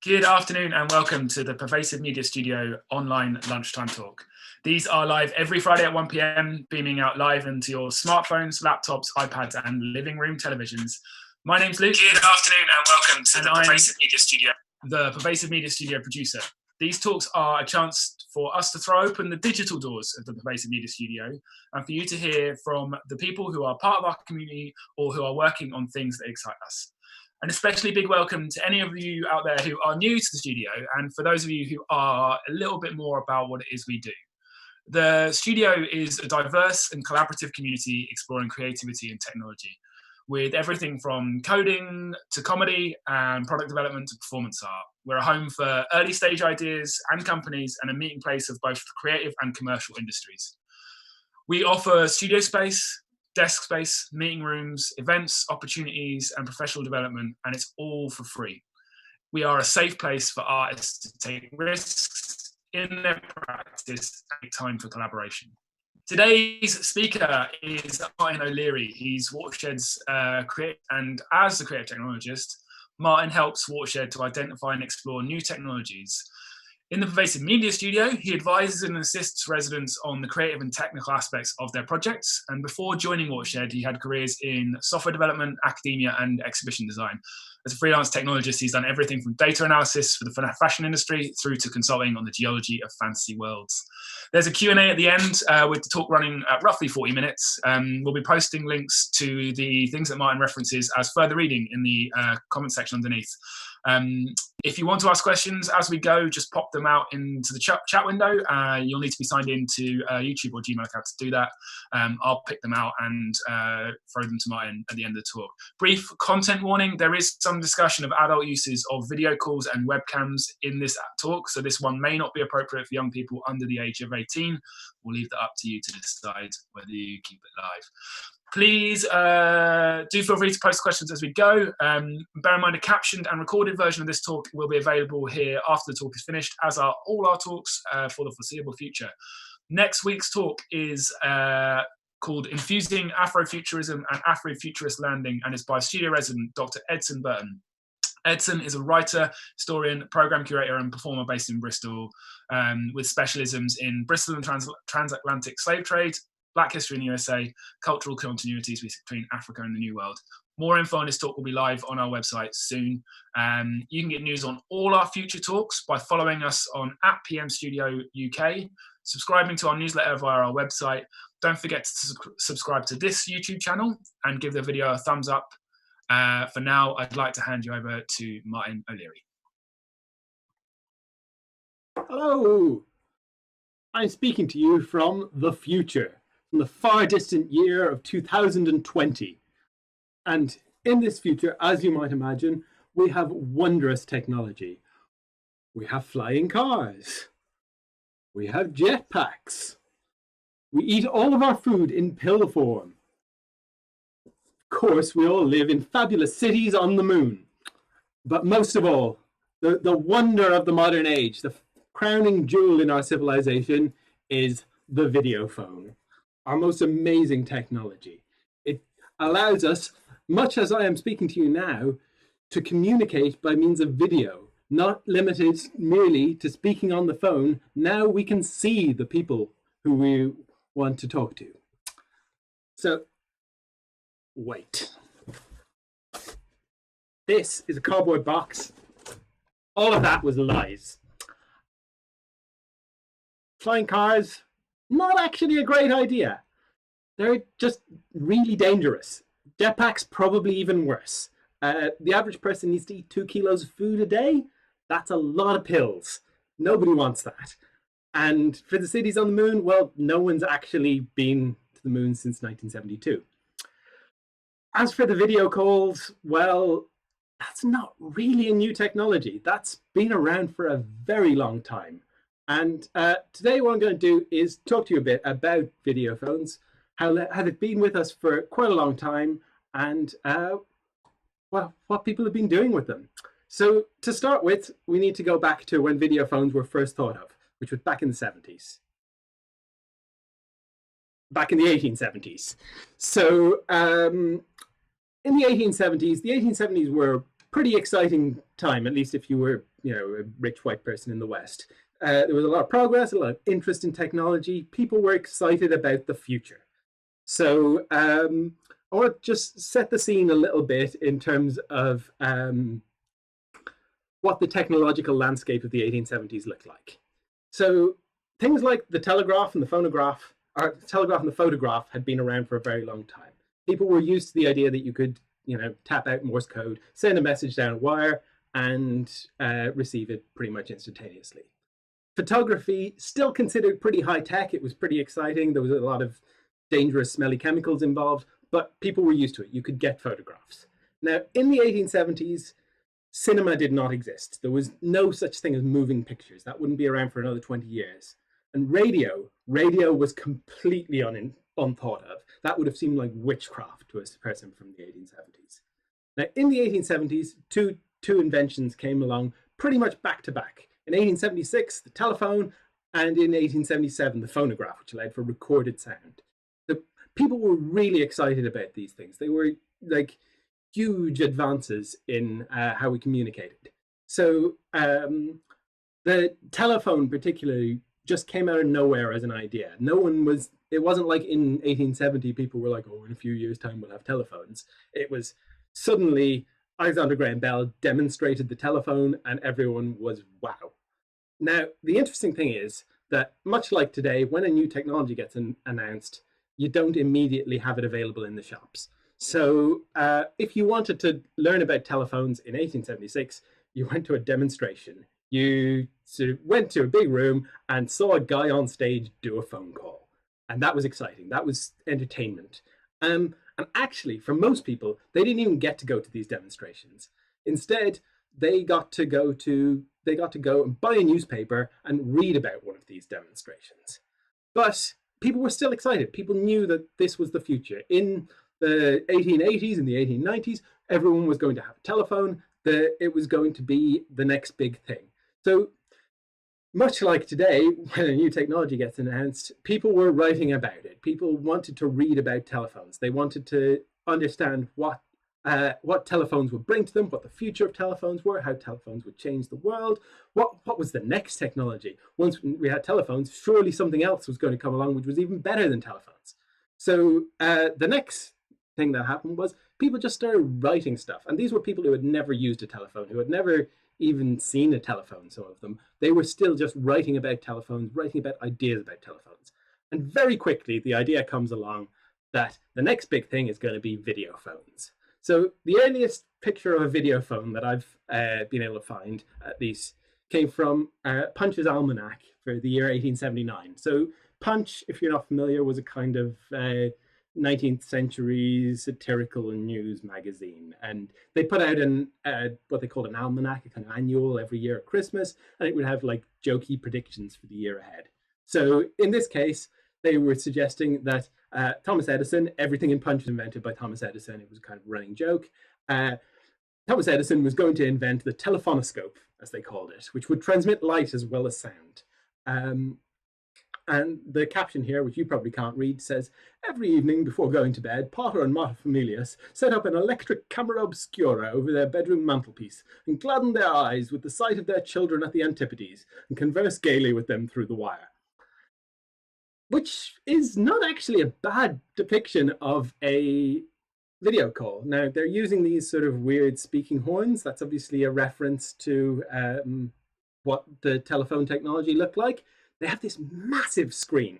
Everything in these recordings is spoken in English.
Good afternoon and welcome to the Pervasive Media Studio online lunchtime talk. These are live every Friday at 1 p.m, beaming out live into your smartphones, laptops, iPads and living room televisions. My name's Luke. Good afternoon and welcome to the Pervasive Media Studio. The Pervasive Media Studio producer. These talks are a chance for us to throw open the digital doors of the Pervasive Media Studio and for you to hear from the people who are part of our community or who are working on things that excite us. An especially big welcome to any of you out there who are new to the studio, and for those of you who are a little bit more about what it is we do. The studio is a diverse and collaborative community exploring creativity and technology, with everything from coding to comedy and product development to performance art. We're a home for early stage ideas and companies and a meeting place of both the creative and commercial industries. We offer studio space, desk space, meeting rooms, events, opportunities, and professional development, and it's all for free. We are a safe place for artists to take risks in their practice and make time for collaboration. Today's speaker is Martin O'Leary. He's Watershed's creative, and as the creative technologist, Martin helps Watershed to identify and explore new technologies. In the Pervasive Media Studio, he advises and assists residents on the creative and technical aspects of their projects. And before joining Watershed, he had careers in software development, academia, and exhibition design. As a freelance technologist, he's done everything from data analysis for the fashion industry through to consulting on the geology of fantasy worlds. There's a Q&A at the end with the talk running at roughly 40 minutes. We'll be posting links to the things that Martin references as further reading in the comment section underneath. If you want to ask questions as we go, just pop them out into the chat window. You'll need to be signed into YouTube or Gmail account to do that. I'll pick them out and throw them to Martin at the end of the talk. Brief content warning, there is some discussion of adult uses of video calls and webcams in this talk, so this one may not be appropriate for young people under the age of 18. We'll leave that up to you to decide whether you keep it live. Please do feel free to post questions as we go. Bear in mind a captioned and recorded version of this talk will be available here after the talk is finished, as are all our talks for the foreseeable future. Next week's talk is called Infusing Afrofuturism and Afrofuturist Landing, and it's by studio resident Dr. Edson Burton. Edson is a writer, historian, program curator and performer based in Bristol with specialisms in Bristol and transatlantic slave trade, Black history in the USA, cultural continuities between Africa and the New World. More info on this talk will be live on our website soon. You can get news on all our future talks by following us on @PMStudio UK, subscribing to our newsletter via our website. Don't forget to subscribe to this YouTube channel and give the video a thumbs up. For now, I'd like to hand you over to Martin O'Leary. Hello, I'm speaking to you from the future, from the far distant year of 2020. And in this future, as you might imagine, we have wondrous technology. We have flying cars. We have jetpacks. We eat all of our food in pill form. Of course, we all live in fabulous cities on the moon. But most of all, the wonder of the modern age, the crowning jewel in our civilization, is the video phone, our most amazing technology. It allows us, much as I am speaking to you now, to communicate by means of video, not limited merely to speaking on the phone. Now we can see the people who we want to talk to. So, wait. This is a cardboard box. All of that was lies. Flying cars, not actually a great idea. They're just really dangerous. Jetpacks, probably even worse. The average person needs to eat 2 kilos of food a day. That's a lot of pills. Nobody wants that. And for the cities on the moon, well, no one's actually been to the moon since 1972. As for the video calls, well, that's not really a new technology. That's been around for a very long time. And today what I'm going to do is talk to you a bit about video phones, how they've been with us for quite a long time, and well, what people have been doing with them. So to start with, we need to go back to when video phones were first thought of, which was back in the 70s. Back in the 1870s. So in the 1870s were a pretty exciting time, at least if you were a rich white person in the West. There was a lot of progress, a lot of interest in technology. People were excited about the future. So I want to just set the scene a little bit in terms of what the technological landscape of the 1870s looked like. So things like the telegraph and the phonograph, or the telegraph and the photograph, had been around for a very long time. People were used to the idea that you could, tap out Morse code, send a message down a wire, and receive it pretty much instantaneously. Photography, still considered pretty high tech. It was pretty exciting. There was a lot of dangerous, smelly chemicals involved, but people were used to it. You could get photographs. Now, in the 1870s, cinema did not exist. There was no such thing as moving pictures. That wouldn't be around for another 20 years. And radio was completely unthought of. That would have seemed like witchcraft to a person from the 1870s. Now, in the 1870s, two inventions came along pretty much back to back. In 1876, the telephone, and in 1877, the phonograph, which allowed for recorded sound. The people were really excited about these things. They were like huge advances in how we communicated. So the telephone particularly just came out of nowhere as an idea. It wasn't like in 1870 people were like, oh, in a few years' time we'll have telephones. It was suddenly Alexander Graham Bell demonstrated the telephone and everyone was wow. Now, the interesting thing is that much like today, when a new technology gets announced, you don't immediately have it available in the shops. So if you wanted to learn about telephones in 1876, you went to a demonstration. You sort of went to a big room and saw a guy on stage do a phone call. And that was exciting. That was entertainment. And actually, for most people, they didn't even get to go to these demonstrations. Instead, they got to go and buy a newspaper and read about one of these demonstrations. But people were still excited. People knew that this was the future. In the 1880s and the 1890s, everyone was going to have a telephone. It was going to be the next big thing. So much like today, when a new technology gets announced, people were writing about it. People wanted to read about telephones. They wanted to understand what telephones would bring to them, what the future of telephones were, how telephones would change the world, what was the next technology. Once we had telephones, surely something else was going to come along which was even better than telephones. So the next thing that happened was people just started writing stuff. And these were people who had never used a telephone, who had never even seen a telephone, some of them. They were still just writing about telephones, writing about ideas about telephones. And very quickly, the idea comes along that the next big thing is going to be video phones. So the earliest picture of a video phone that I've been able to find, at least, came from Punch's Almanac for the year 1879. So Punch, if you're not familiar, was a kind of 19th century satirical news magazine, and they put out what they called an almanac, a kind of annual every year at Christmas, and it would have like jokey predictions for the year ahead. So in this case, they were suggesting that Thomas Edison, everything in Punch was invented by Thomas Edison. It was a kind of running joke. Thomas Edison was going to invent the telephonoscope, as they called it, which would transmit light as well as sound. And the caption here, which you probably can't read, says, "Every evening before going to bed, Potter and Montefamilius set up an electric camera obscura over their bedroom mantelpiece and gladden their eyes with the sight of their children at the antipodes and converse gaily with them through the wire." Which is not actually a bad depiction of a video call. Now, they're using these sort of weird speaking horns. That's obviously a reference to what the telephone technology looked like. They have this massive screen.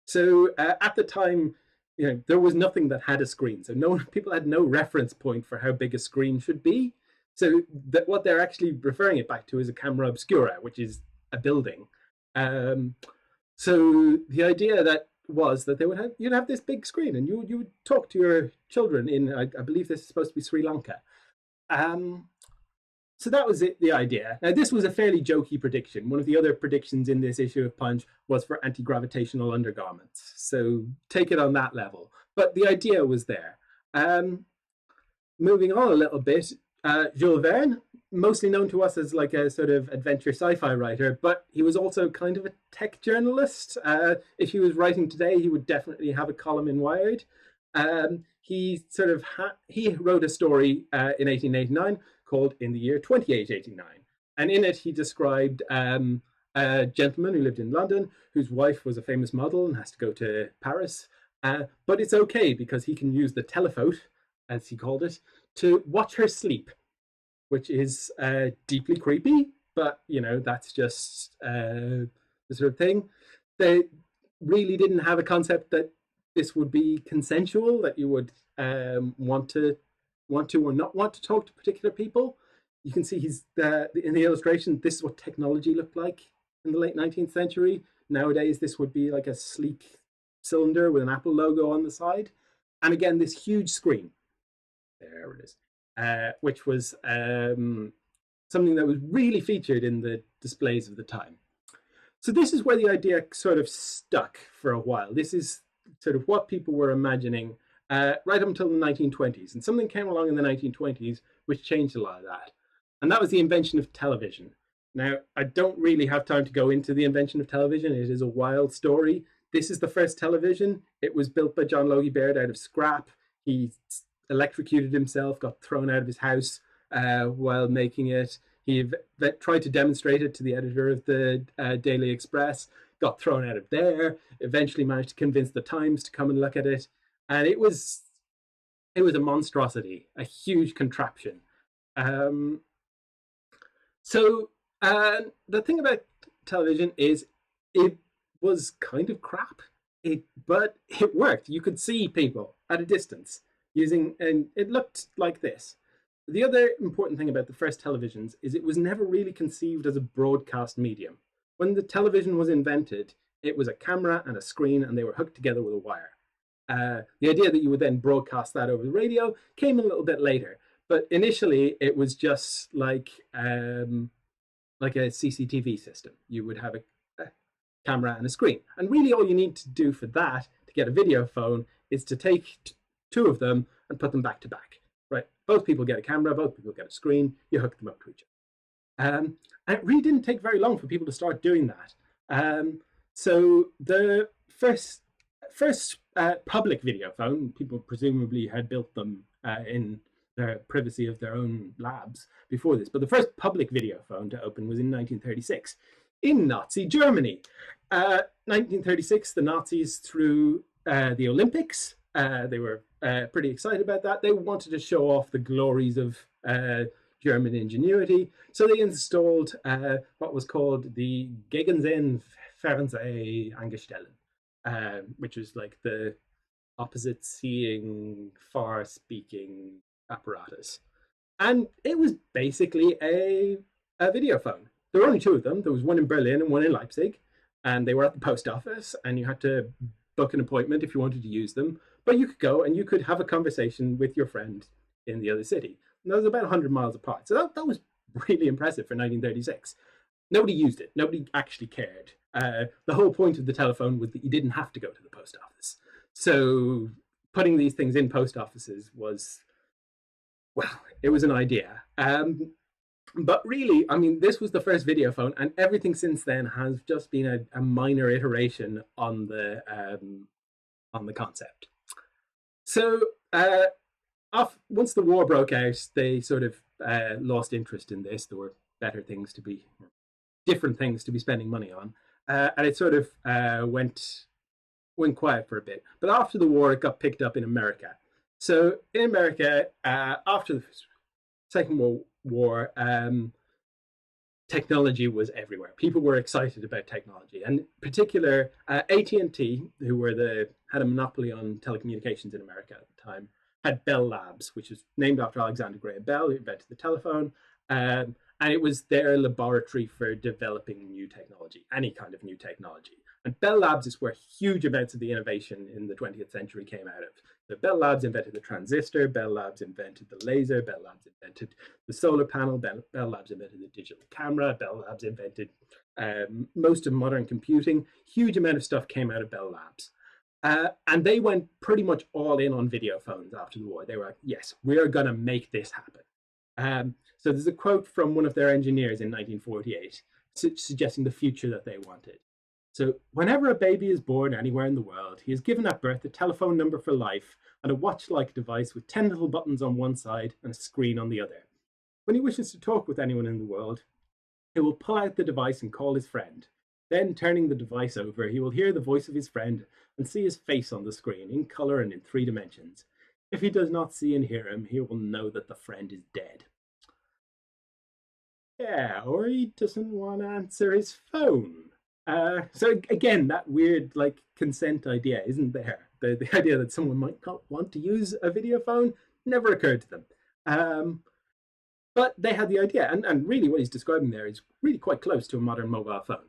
So at the time, there was nothing that had a screen. So people had no reference point for how big a screen should be. So what they're actually referring it back to is a camera obscura, which is a building. So the idea was that you'd have this big screen and you would talk to your children in, I believe this is supposed to be Sri Lanka. So that was the idea. Now, this was a fairly jokey prediction. One of the other predictions in this issue of Punch was for anti-gravitational undergarments. So take it on that level. But the idea was there. Moving on a little bit, Jules Verne, mostly known to us as like a sort of adventure sci-fi writer, but he was also kind of a tech journalist. If he was writing today, he would definitely have a column in Wired. He wrote a story in 1889 called In the Year 2889. And in it, he described a gentleman who lived in London, whose wife was a famous model and has to go to Paris. But it's okay because he can use the telephote, as he called it, to watch her sleep, which is deeply creepy. But, you know, that's just the sort of thing. They really didn't have a concept that this would be consensual, that you would want to or not want to talk to particular people. You can see he's in the illustration. This is what technology looked like in the late 19th century. Nowadays, this would be like a sleek cylinder with an Apple logo on the side. And again, this huge screen. There it is. Which was something that was really featured in the displays of the time. So this is where the idea sort of stuck for a while. This is sort of what people were imagining right up until the 1920s. And something came along in the 1920s which changed a lot of that. And that was the invention of television. Now, I don't really have time to go into the invention of television. It is a wild story. This is the first television. It was built by John Logie Baird out of scrap. He electrocuted himself, got thrown out of his house while making it. He tried to demonstrate it to the editor of the Daily Express, got thrown out of there, eventually managed to convince the Times to come and look at it. And it was a monstrosity, a huge contraption. So the thing about television is it was kind of crap, but it worked. You could see people at a distance using, and it looked like this. The other important thing about the first televisions is it was never really conceived as a broadcast medium. When the television was invented, it was a camera and a screen, and they were hooked together with a wire. The idea that you would then broadcast that over the radio came a little bit later, but initially it was just like a CCTV system. You would have a camera and a screen, and really all you need to do for that to get a video phone is to take two of them and put them back to back. Right, both people get a camera, both people get a screen. You hook them up to each other, and it really didn't take very long for people to start doing that. So the first public video phone, people presumably had built them in the privacy of their own labs before this, but the first public video phone to open was in 1936 in Nazi Germany. 1936, the Nazis threw the Olympics. They were pretty excited about that. They wanted to show off the glories of German ingenuity, so they installed what was called the Gegensehen Fernsehangestellten, which was like the opposite seeing, far speaking apparatus. And it was basically a video phone. There were only two of them. There was one in Berlin and one in Leipzig, and they were at the post office, and you had to book an appointment if you wanted to use them. But you could go and you could have a conversation with your friend in the other city. And that was about 100 miles apart. So that was really impressive for 1936. Nobody used it. Nobody actually cared. The whole point of the telephone was that you didn't have to go to the post office. So putting these things in post offices was, well, it was an idea. But really, I mean, this was the first video phone, and everything since then has just been a minor iteration on the concept. So once the war broke out, they sort of lost interest in this. There were different things to be spending money on, and it sort of went quiet for a bit. But after the war, it got picked up in America. So in America, after the Second World War, technology was everywhere. People were excited about technology, and in particular, AT&T, who had a monopoly on telecommunications in America at the time, had Bell Labs, which was named after Alexander Graham Bell, who invented the telephone, and it was their laboratory for developing new technology, any kind of new technology. And Bell Labs is where huge amounts of the innovation in the 20th century came out of. So Bell Labs invented the transistor, Bell Labs invented the laser, Bell Labs invented the solar panel, Bell Labs invented the digital camera, Bell Labs invented most of modern computing. Huge amount of stuff came out of Bell Labs. And they went pretty much all in on video phones after the war. They were like, yes, we're going to make this happen. So there's a quote from one of their engineers in 1948 suggesting the future that they wanted. So whenever a baby is born anywhere in the world, he is given at birth a telephone number for life and a watch-like device with 10 little buttons on one side and a screen on the other. When he wishes to talk with anyone in the world, He will pull out the device and call his friend. Then, turning the device over, he will hear the voice of his friend and see his face on the screen in color and in 3 dimensions. If he does not see and hear him, he will know that the friend is dead. Yeah, or he doesn't want to answer his phone. So again, that weird consent idea isn't there. The idea that someone might not want to use a video phone never occurred to them. But they had the idea, and really what he's describing there is really quite close to a modern mobile phone.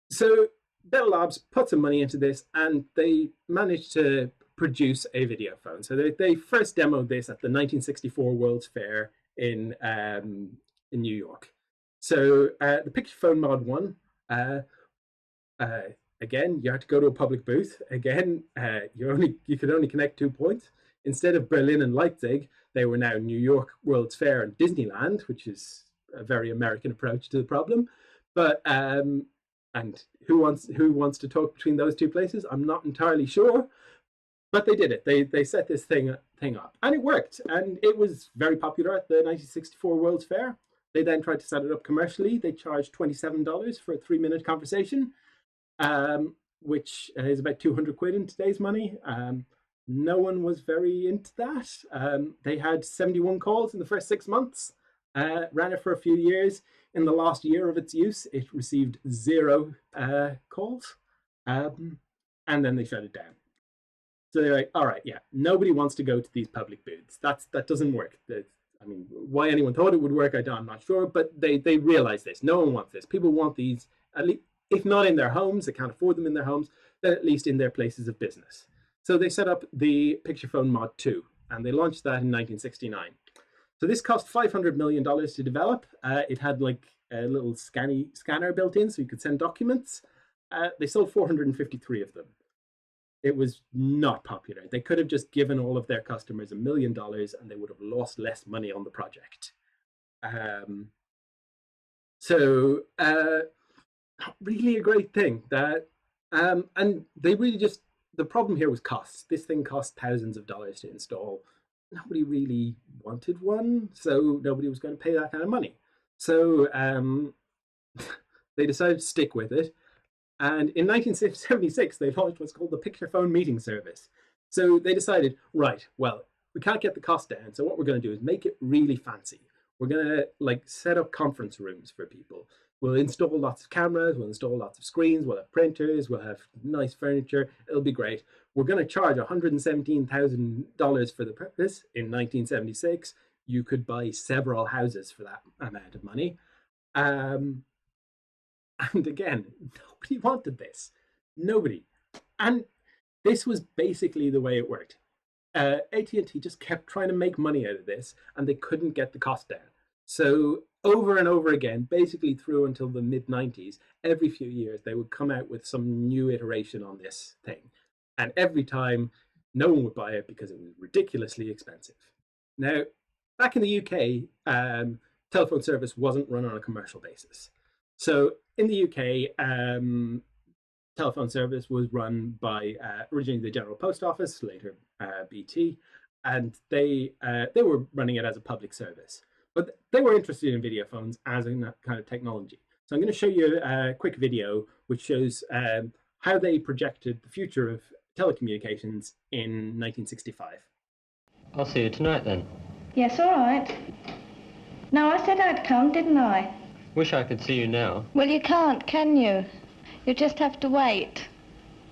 So Bell Labs put some money into this, and they managed to produce a video phone. So they first demoed this at the 1964 World's Fair in New York. So the Picture Phone Mod 1, again, you had to go to a public booth. Again, you could only connect 2 points. Instead of Berlin and Leipzig, they were now New York World's Fair and Disneyland, which is a very American approach to the problem. But and who wants to talk between those 2 places? I'm not entirely sure. But they did it. They set this thing up, and it worked. And it was very popular at the 1964 World's Fair. They then tried to set it up commercially. They charged $27 for a 3-minute conversation, which is about 200 quid in today's money. No one was very into that. They had 71 calls in the first 6 months, ran it for a few years. In the last year of its use, it received 0 calls, and then they shut it down. So they're like, all right, yeah, nobody wants to go to these public booths. That doesn't work. I mean, why anyone thought it would work, I'm not sure, but they realize this. No one wants this. People want these, at least, if not in their homes, they can't afford them in their homes, then at least in their places of business. So they set up the Picture Phone Mod 2, and they launched that in 1969. So this cost $500 million to develop. It had a little scanner built in so you could send documents. They sold 453 of them. It was not popular. They could have just given all of their customers $1 million and they would have lost less money on the project. So not really a great thing. And they really just, the problem here was costs. This thing cost thousands of dollars to install. Nobody really wanted one, so nobody was going to pay that kind of money. So they decided to stick with it. And in 1976, they launched what's called the Picture Phone Meeting Service. So they decided, right, well, we can't get the cost down. So what we're going to do is make it really fancy. We're going to set up conference rooms for people. We'll install lots of cameras. We'll install lots of screens. We'll have printers. We'll have nice furniture. It'll be great. We're going to charge $117,000 for the purpose. In 1976, you could buy several houses for that amount of money. And again, nobody wanted this. Nobody. And this was basically the way it worked. AT&T just kept trying to make money out of this, and they couldn't get the cost down. So over and over again, basically through until the mid-90s, every few years, they would come out with some new iteration on this thing. And every time, no one would buy it because it was ridiculously expensive. Now, back in the UK, telephone service wasn't run on a commercial basis. So in the UK, telephone service was run by originally the General Post Office, later BT, and they were running it as a public service. But they were interested in video phones as a kind of technology. So I'm going to show you a quick video which shows how they projected the future of telecommunications in 1965. I'll see you tonight then. Yes, all right. No, I said I'd come, didn't I? Wish I could see you now. Well, you can't, can you? You just have to wait.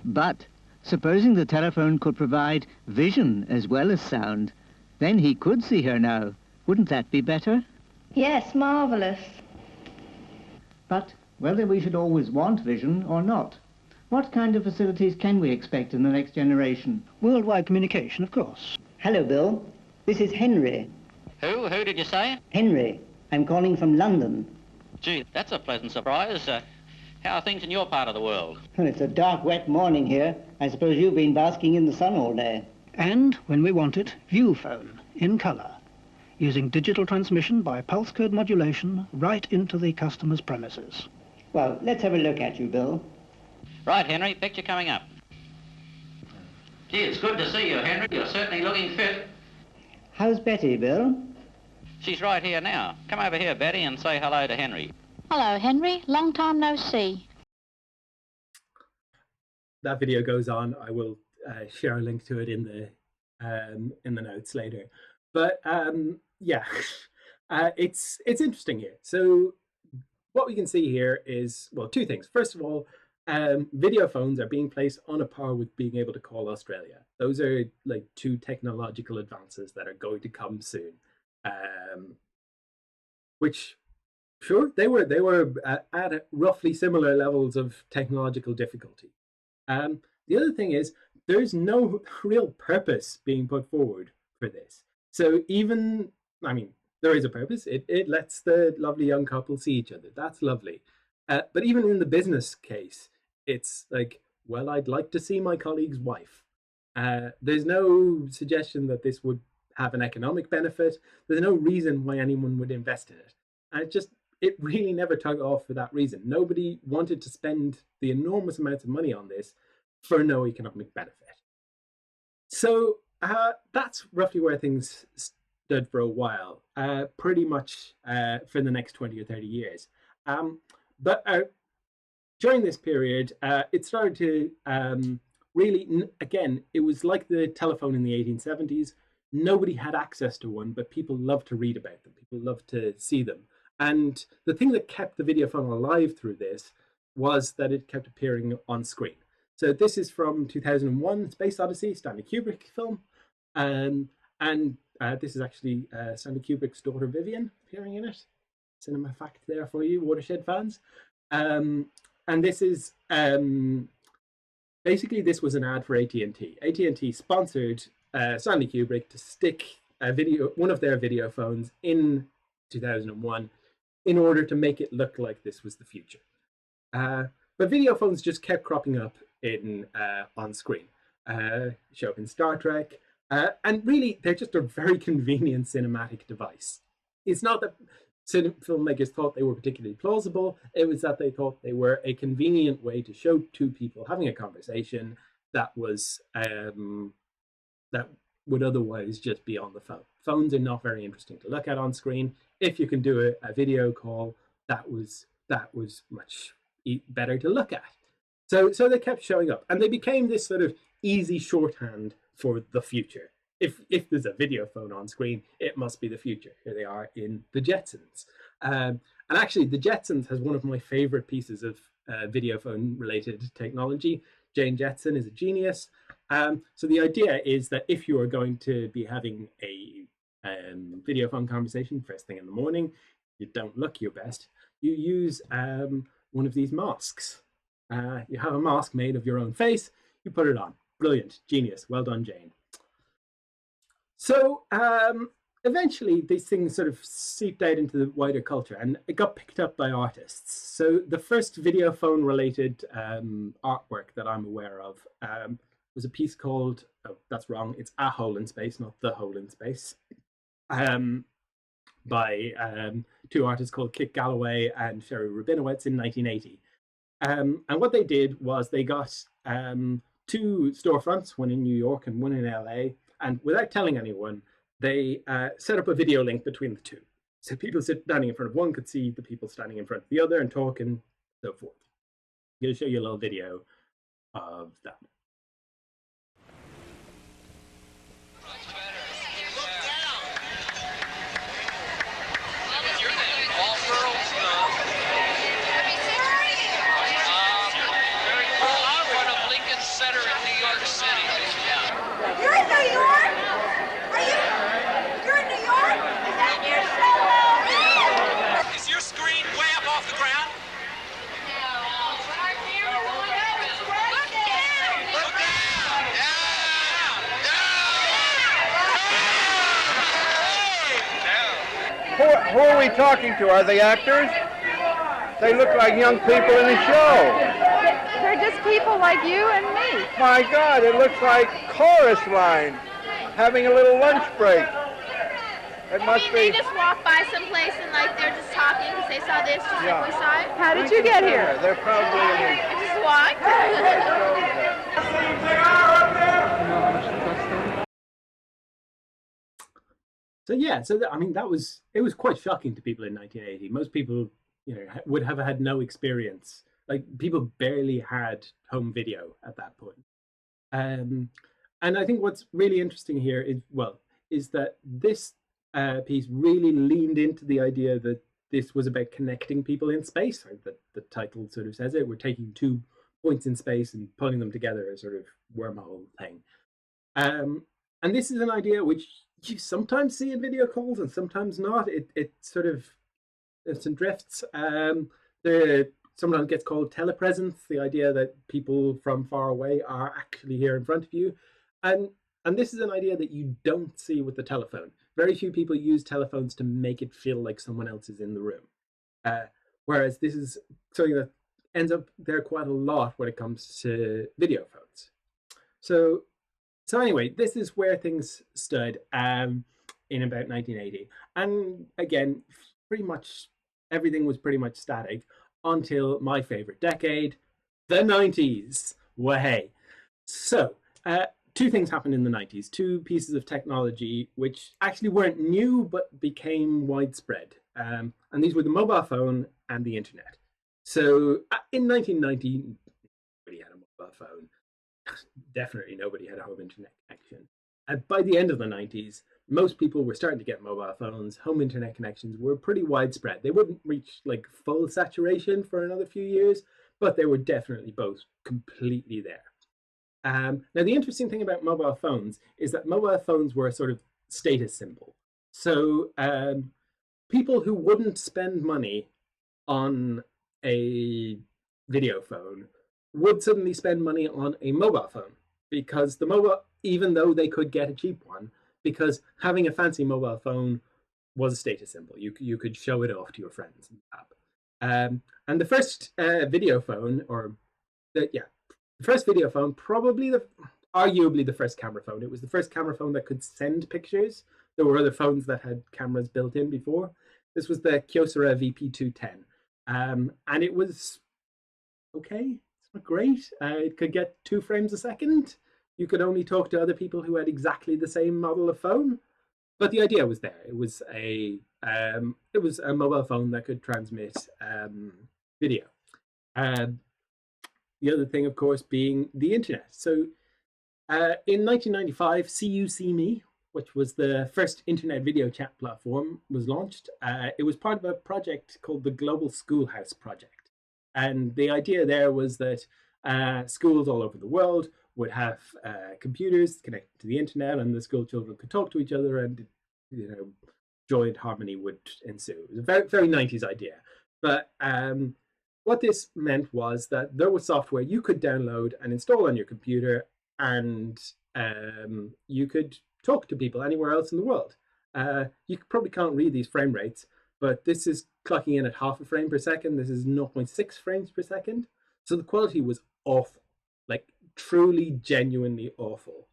But supposing the telephone could provide vision as well as sound, then he could see her now. Wouldn't that be better? Yes, marvellous. But whether we should always want vision or not, what kind of facilities can we expect in the next generation? Worldwide communication, of course. Hello, Bill. This is Henry. Who? Who did you say? Henry. I'm calling from London. Gee, that's a pleasant surprise. How are things in your part of the world? Well, it's a dark, wet morning here. I suppose you've been basking in the sun all day. And, when we want it, Viewphone, in colour, using digital transmission by pulse code modulation right into the customer's premises. Well, let's have a look at you, Bill. Right, Henry, picture coming up. Gee, it's good to see you, Henry. You're certainly looking fit. How's Betty, Bill? She's right here now. Come over here, Betty, and say hello to Henry. Hello, Henry. Long time no see. That video goes on. I will share a link to it in the notes later. But yeah, it's interesting here. So what we can see here is, well, two things. First of all, video phones are being placed on a par with being able to call Australia. Those are like two technological advances that are going to come soon. Which, sure, they were at roughly similar levels of technological difficulty. The other thing is, there's no real purpose being put forward for this. So even, I mean, there is a purpose. It lets the lovely young couple see each other. That's lovely. But even in the business case, it's like, well, I'd like to see my colleague's wife. There's no suggestion that this would have an economic benefit. There's no reason why anyone would invest in it. And it really never took off for that reason. Nobody wanted to spend the enormous amounts of money on this for no economic benefit. So that's roughly where things stood for a while, pretty much for the next 20 or 30 years. But during this period, it started to really, again, it was like the telephone in the 1870s. Nobody had access to one, but people loved to read about them. People loved to see them. And the thing that kept the video phone alive through this was that it kept appearing on screen. So this is from 2001, Space Odyssey, Stanley Kubrick film. And this is actually Stanley Kubrick's daughter, Vivian, appearing in it. Cinema fact there for you, Watershed fans. And this is, basically this was an ad for AT&T. AT&T sponsored Stanley Kubrick to stick one of their video phones in 2001 in order to make it look like this was the future. But video phones just kept cropping up on screen. Show up in Star Trek. And really, they're just a very convenient cinematic device. It's not that filmmakers thought they were particularly plausible. It was that they thought they were a convenient way to show two people having a conversation that was that would otherwise just be on the phone. Phones are not very interesting to look at on screen. If you can do a video call, that was much better to look at. So they kept showing up, and they became this sort of easy shorthand for the future. If there's a video phone on screen, it must be the future. Here they are in The Jetsons. And actually, The Jetsons has one of my favorite pieces of video phone related technology. Jane Jetson is a genius. So the idea is that if you are going to be having a video phone conversation first thing in the morning, you don't look your best. You use one of these masks. You have a mask made of your own face. You put it on. Brilliant. Genius. Well done, Jane. So eventually these things sort of seeped out into the wider culture, and it got picked up by artists. So the first video phone related artwork that I'm aware of was a piece called, oh, that's wrong, it's A Hole in Space, not The Hole in Space, by two artists called Kit Galloway and Sherry Rabinowitz in 1980. And what they did was they got two storefronts, one in New York and one in LA, and without telling anyone, they set up a video link between the two. So people standing in front of one could see the people standing in front of the other and talk and so forth. I'm going to show you a little video of that. Who are we talking to? Are they actors? They look like young people in a show. They're just people like you and me. My God, it looks like chorus line, having a little lunch break. It must be. They just walk by someplace and like they're just talking because they saw this just like we saw it. How did you get here? They're probably. I just walked. So yeah, I mean, it was quite shocking to people in 1980. Most people would have had no experience. Like, people barely had home video at that point. And I think what's really interesting here is that this piece really leaned into the idea that this was about connecting people in space. Like the title sort of says it. We're taking 2 points in space and pulling them together, as sort of wormhole thing. And this is an idea which you sometimes see in video calls and sometimes not. It sort of it's and drifts. Sometimes gets called telepresence, the idea that people from far away are actually here in front of you. And this is an idea that you don't see with the telephone. Very few people use telephones to make it feel like someone else is in the room. Whereas this is something that ends up there quite a lot when it comes to video phones. So anyway, this is where things stood in about 1980. And again, pretty much everything was pretty much static until my favorite decade, the 90s. Way. So, 2 things happened in the 90s, 2 pieces of technology which actually weren't new but became widespread. And these were the mobile phone and the internet. So in 1990, nobody had a mobile phone. Definitely nobody had a home internet connection. And by the end of the 90s, most people were starting to get mobile phones. Home internet connections were pretty widespread. They wouldn't reach like full saturation for another few years, but they were definitely both completely there. Now, the interesting thing about mobile phones is that mobile phones were a sort of status symbol. So people who wouldn't spend money on a video phone would suddenly spend money on a mobile phone, because even though they could get a cheap one, because having a fancy mobile phone was a status symbol. You could show it off to your friends and and the first video phone, the first video phone, arguably the first camera phone. It was the first camera phone that could send pictures. There were other phones that had cameras built in before. This was the Kyocera VP210. And it was okay. It's not great. It could get 2 frames a second. You could only talk to other people who had exactly the same model of phone. But the idea was there. It was a mobile phone that could transmit video. The other thing, of course, being the internet. So in 1995, CU-See-Me, which was the first internet video chat platform, was launched. It was part of a project called the Global Schoolhouse Project. And the idea there was that schools all over the world would have computers connected to the internet, and the school children could talk to each other, and joy and harmony would ensue. It was a very, very 90s idea. But what this meant was that there was software you could download and install on your computer, and you could talk to people anywhere else in the world. You probably can't read these frame rates, but this is clocking in at half a frame per second. This is 0.6 frames per second. So the quality was awful, like truly, genuinely awful.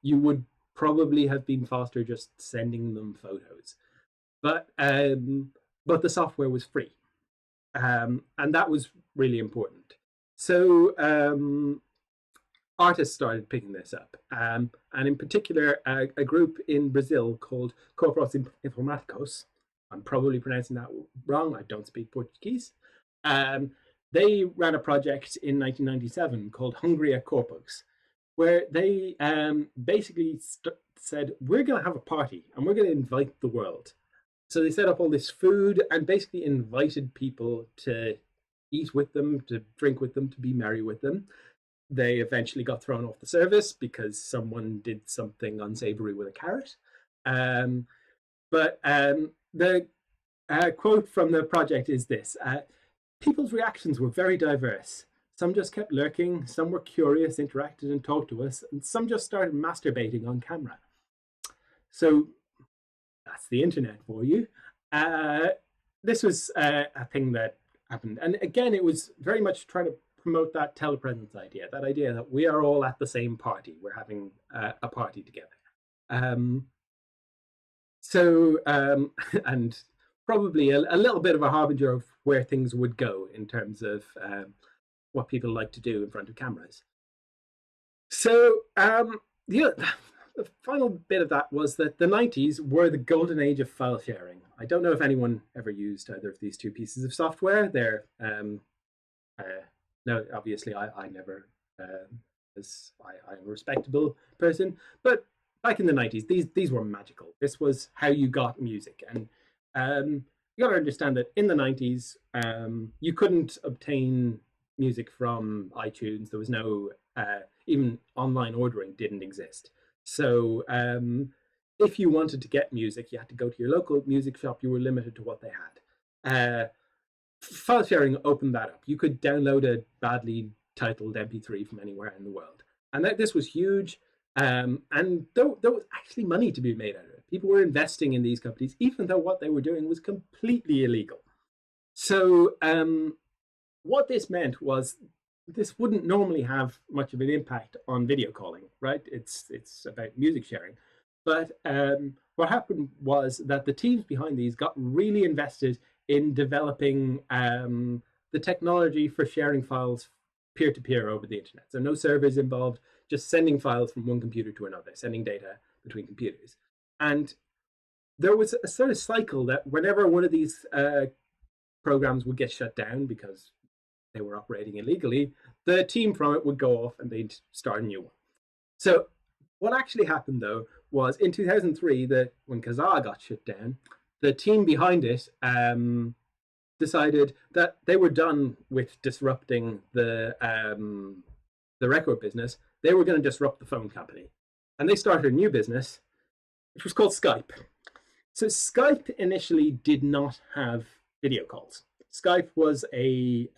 You would probably have been faster just sending them photos. But the software was free. And that was really important. So artists started picking this up. And in particular, a group in Brazil called Corpos Informáticos. I'm probably pronouncing that wrong. I don't speak Portuguese. They ran a project in 1997 called Hungria Corpus, where they basically said, we're going to have a party and we're going to invite the world. So they set up all this food and basically invited people to eat with them, to drink with them, to be merry with them. They eventually got thrown off the service because someone did something unsavory with a carrot. But the quote from the project is this: people's reactions were very diverse. Some just kept lurking, some were curious, interacted and talked to us, and some just started masturbating on camera. So that's the internet for you. This was a thing that happened. And again, it was very much trying to promote that telepresence idea, that idea that we are all at the same party. We're having a party together. And probably a little bit of a harbinger of where things would go in terms of what people like to do in front of cameras. So, the final bit of that was that the 90s were the golden age of file sharing. I don't know if anyone ever used either of these two pieces of software. They're no, obviously I never, as I'm a respectable person, but back in the 90s, these were magical. This was how you got music. And you got to understand that in the 90s, you couldn't obtain music from iTunes. There was no, even online ordering didn't exist. So if you wanted to get music, you had to go to your local music shop. You were limited to what they had. File sharing opened that up. You could download a badly titled MP3 from anywhere in the world. And this was huge. And there was actually money to be made out of it. People were investing in these companies, even though what they were doing was completely illegal. So what this meant was this wouldn't normally have much of an impact on video calling, right? It's about music sharing. But what happened was that the teams behind these got really invested in developing the technology for sharing files peer-to-peer over the internet. So no servers involved, just sending files from one computer to another, sending data between computers. And there was a sort of cycle that whenever one of these programs would get shut down because they were operating illegally, the team from it would go off and they'd start a new one. So what actually happened, though, was in 2003, when Kazaa got shut down, the team behind it decided that they were done with disrupting the record business. They were going to disrupt the phone company. And they started a new business, which was called Skype. So Skype initially did not have video calls. Skype was it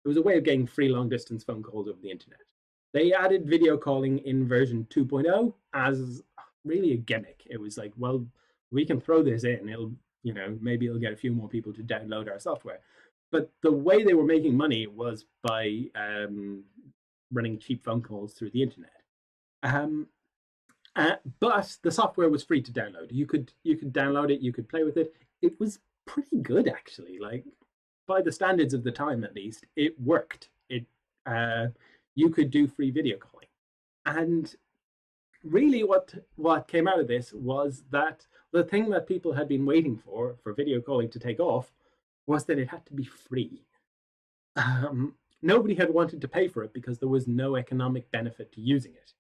was a way of getting free long-distance phone calls over the internet. They added video calling in version 2.0 as really a gimmick. It was like, well, we can throw this in. Maybe it'll get a few more people to download our software. But the way they were making money was by running cheap phone calls through the internet. But the software was free to download. You could download it. You could play with it. It was pretty good, actually. Like, by the standards of the time, at least, it worked. You could do free video calling. And really what came out of this was that the thing that people had been waiting for video calling to take off was that it had to be free. Nobody had wanted to pay for it because there was no economic benefit to using it.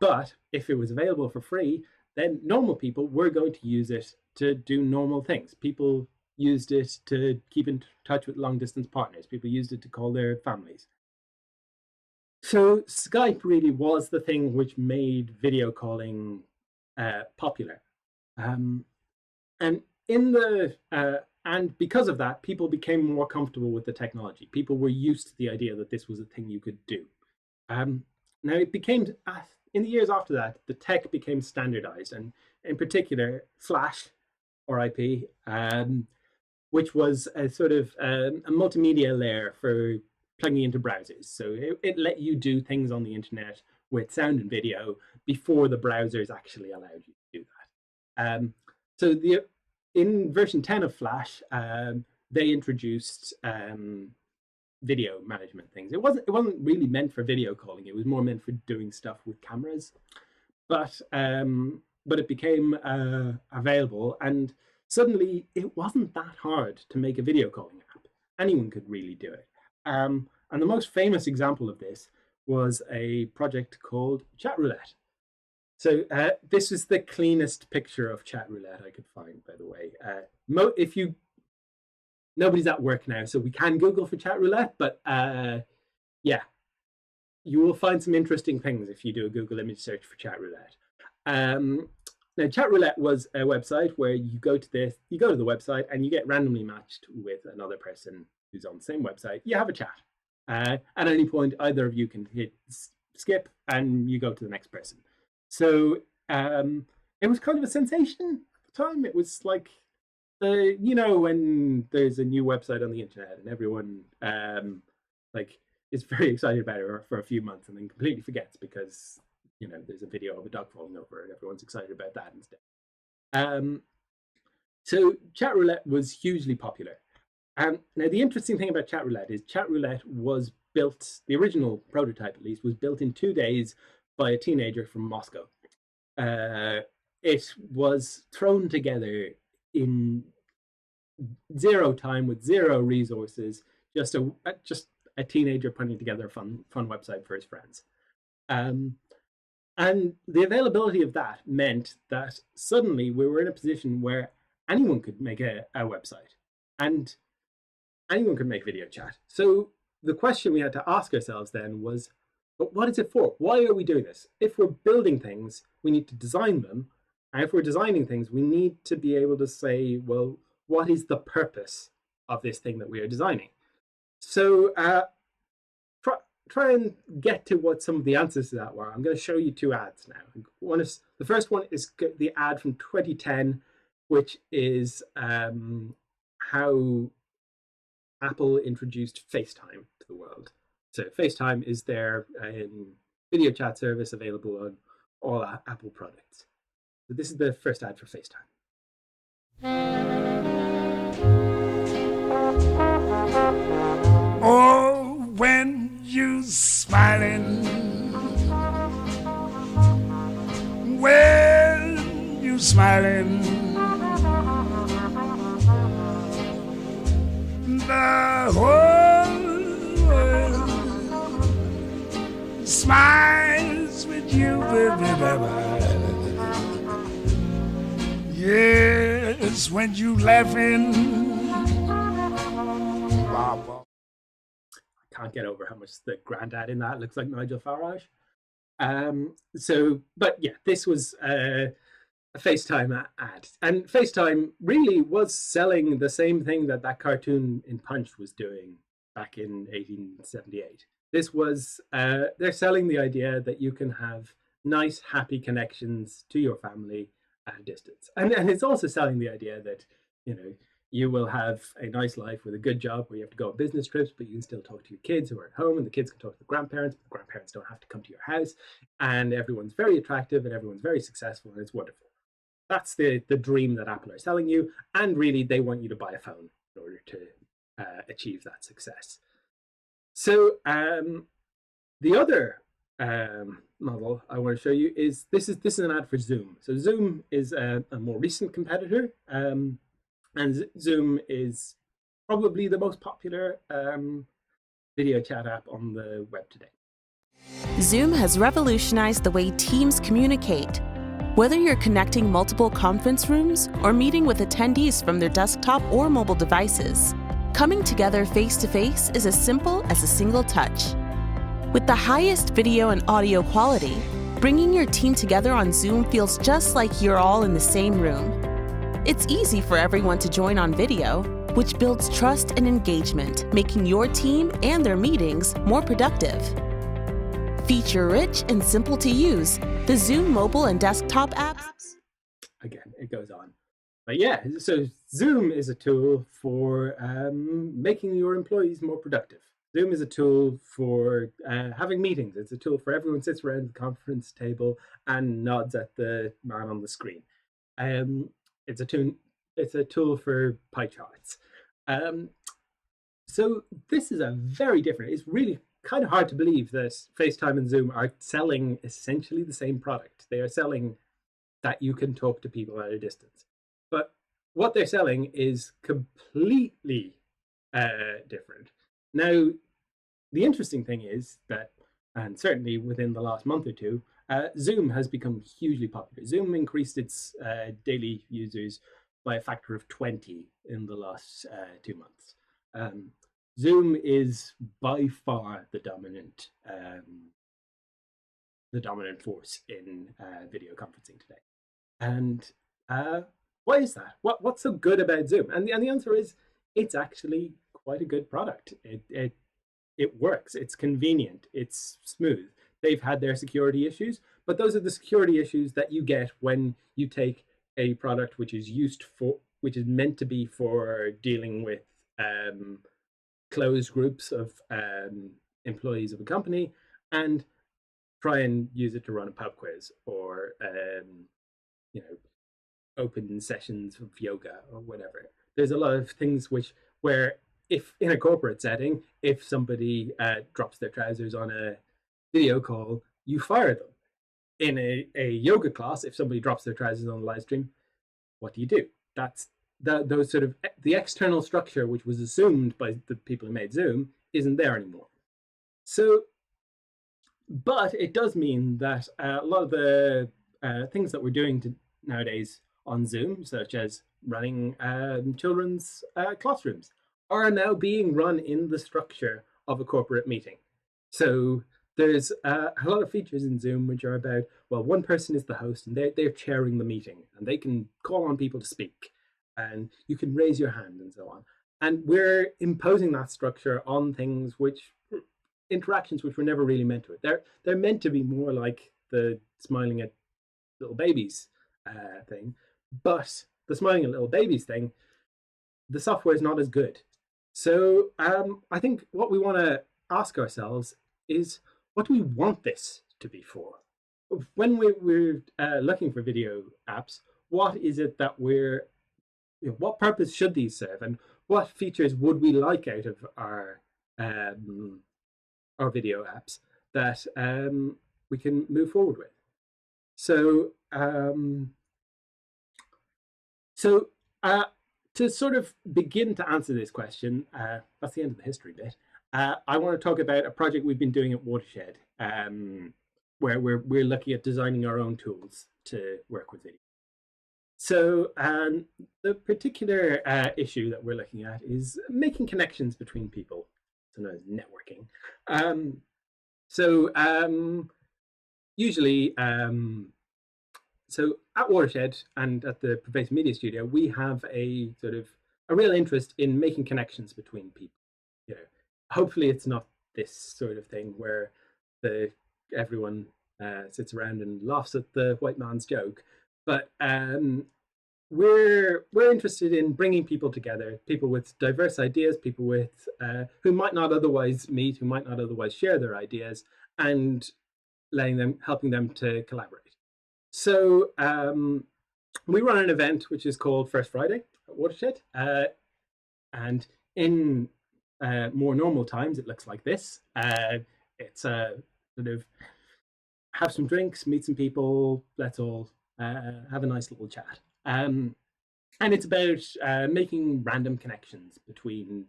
But if it was available for free, then normal people were going to use it to do normal things. People used it to keep in touch with long-distance partners. People used it to call their families. So Skype really was the thing which made video calling popular. And because of that, people became more comfortable with the technology. People were used to the idea that this was a thing you could do. Now it became, in the years after that, the tech became standardized, and in particular, Flash, or IP, which was a sort of a multimedia layer for plugging into browsers. So it let you do things on the internet with sound and video before the browsers actually allowed you to do that. So in version 10 of Flash, they introduced video management things. It wasn't really meant for video calling. It was more meant for doing stuff with cameras. But it became available, and suddenly it wasn't that hard to make a video calling app. Anyone could really do it. And the most famous example of this was a project called Chatroulette. So this is the cleanest picture of Chatroulette I could find, by the way. Nobody's at work now, so we can Google for Chatroulette, but yeah, you will find some interesting things if you do a Google image search for Chatroulette. Now, Chatroulette was a website where you go to the website and you get randomly matched with another person who's on the same website. You have a chat. At any point, either of you can hit skip and you go to the next person. So it was kind of a sensation at the time. It was like, when there's a new website on the internet and everyone is very excited about it for a few months and then completely forgets because there's a video of a dog falling over and everyone's excited about that instead. So Chatroulette was hugely popular. Now the interesting thing about Chatroulette is Chatroulette was built, the original prototype at least, was built in 2 days by a teenager from Moscow. It was thrown together in zero time with zero resources, just a teenager putting together a fun website for his friends. And the availability of that meant that suddenly we were in a position where anyone could make a website and anyone could make video chat. So the question we had to ask ourselves then was, but what is it for? Why are we doing this? If we're building things, we need to design them. And if we're designing things, we need to be able to say, well, what is the purpose of this thing that we are designing? So try and get to what some of the answers to that were. I'm going to show you two ads now. The first one is the ad from 2010, which is how Apple introduced FaceTime to the world. So FaceTime is their video chat service available on all Apple products. So this is the first ad for FaceTime. Oh, when you smiling, when you smiling, the whole world smiles with you, baby. Yes, when you laughing. I can't get over how much the granddad in that looks like Nigel Farage. But yeah, this was a FaceTime ad. And FaceTime really was selling the same thing that cartoon in Punch was doing back in 1878. This was, they're selling the idea that you can have nice, happy connections to your family at a distance. And it's also selling the idea that, you will have a nice life with a good job where you have to go on business trips, but you can still talk to your kids who are at home, and the kids can talk to the grandparents, but the grandparents don't have to come to your house, and everyone's very attractive and everyone's very successful, and it's wonderful. That's the dream that Apple are selling you, and really they want you to buy a phone in order to achieve that success. So the other model I want to show you is this is an ad for Zoom. So Zoom is a more recent competitor. And Zoom is probably the most popular video chat app on the web today. Zoom has revolutionized the way teams communicate. Whether you're connecting multiple conference rooms or meeting with attendees from their desktop or mobile devices, coming together face-to-face is as simple as a single touch. With the highest video and audio quality, bringing your team together on Zoom feels just like you're all in the same room. It's easy for everyone to join on video, which builds trust and engagement, making your team and their meetings more productive. Feature-rich and simple to use, the Zoom mobile and desktop apps. Again, it goes on. But yeah, so Zoom is a tool for making your employees more productive. Zoom is a tool for having meetings. It's a tool for everyone sits around the conference table and nods at the man on the screen. It's a tool for pie charts. So this is a very different, it's really kind of hard to believe that FaceTime and Zoom are selling essentially the same product. They are selling that you can talk to people at a distance. But what they're selling is completely different. Now, the interesting thing is that, and certainly within the last month or two, Zoom has become hugely popular. Zoom increased its daily users by a factor of 20 in the last 2 months. Zoom is by far the dominant force in video conferencing today. And why is that? What's so good about Zoom? And the answer is, it's actually quite a good product. It works. It's convenient. It's smooth. They've had their security issues, but those are the security issues that you get when you take a product which is meant to be for dealing with closed groups of employees of a company and try and use it to run a pub quiz or open sessions of yoga or whatever. There's a lot of things where if in a corporate setting, if somebody drops their trousers on a video call, you fire them. in a yoga class, if somebody drops their trousers on the live stream, what do you do? That's those sort of the external structure, which was assumed by the people who made Zoom, isn't there anymore. So, but it does mean that a lot of the things that we're doing nowadays on Zoom, such as running children's classrooms, are now being run in the structure of a corporate meeting. So there's a lot of features in Zoom which are about, well, one person is the host and they're chairing the meeting and they can call on people to speak and you can raise your hand and so on. And we're imposing that structure on things which, interactions which were never really meant to it. They're meant to be more like the smiling at little babies thing, but the smiling at little babies thing, the software is not as good. So I think what we want to ask ourselves is, what do we want this to be for? When we're looking for video apps, what is it that what purpose should these serve, and what features would we like out of our video apps that we can move forward with? So, to sort of begin to answer this question, that's the end of the history bit. I want to talk about a project we've been doing at Watershed, where we're looking at designing our own tools to work with video. So the particular issue that we're looking at is making connections between people, so known as networking. Usually, so at Watershed and at the Pervasive Media Studio, we have a real interest in making connections between people. Hopefully it's not this sort of thing where everyone sits around and laughs at the white man's joke, but we're interested in bringing people together, people with diverse ideas, people with who might not otherwise meet, who might not otherwise share their ideas, and helping them to collaborate. So we run an event which is called First Friday at Watershed, and in more normal times it looks like this. It's sort of have some drinks, meet some people, let's all have a nice little chat. And it's about making random connections between